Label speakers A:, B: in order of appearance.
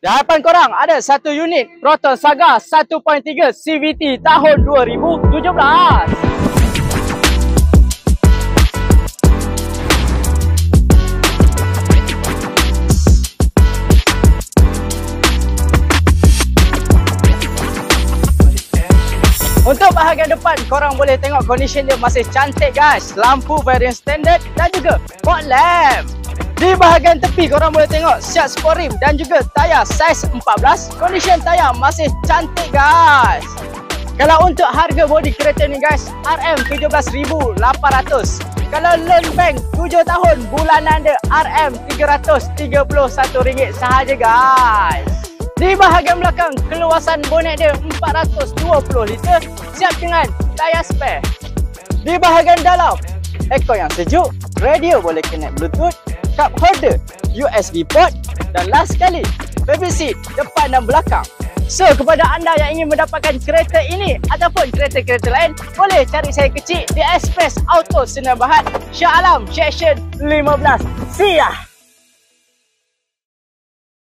A: Di hadapan korang ada satu unit Proton Saga 1.3 CVT tahun 2017. Untuk bahagian depan, korang boleh tengok condition dia masih cantik guys. Lampu variant standard dan juga fog lamp. Di bahagian tepi, korang boleh tengok siap sport rim dan juga tayar saiz 14. Condition tayar masih cantik guys. Kalau untuk harga bodi kereta ni guys, RM17,800. Kalau loan bank 7 tahun, bulanan dia RM331 sahaja guys. Di bahagian belakang, keluasan bonet dia 420 liter, siap dengan tayar spare. Di bahagian dalam, aircon yang sejuk, radio boleh connect bluetooth, cup holder, USB port dan last sekali, baby seat depan dan belakang. So, kepada anda yang ingin mendapatkan kereta ini ataupun kereta-kereta lain, boleh cari saya kecil di Express Auto Sinar Berhad, Shah Alam, Section 15. See ya!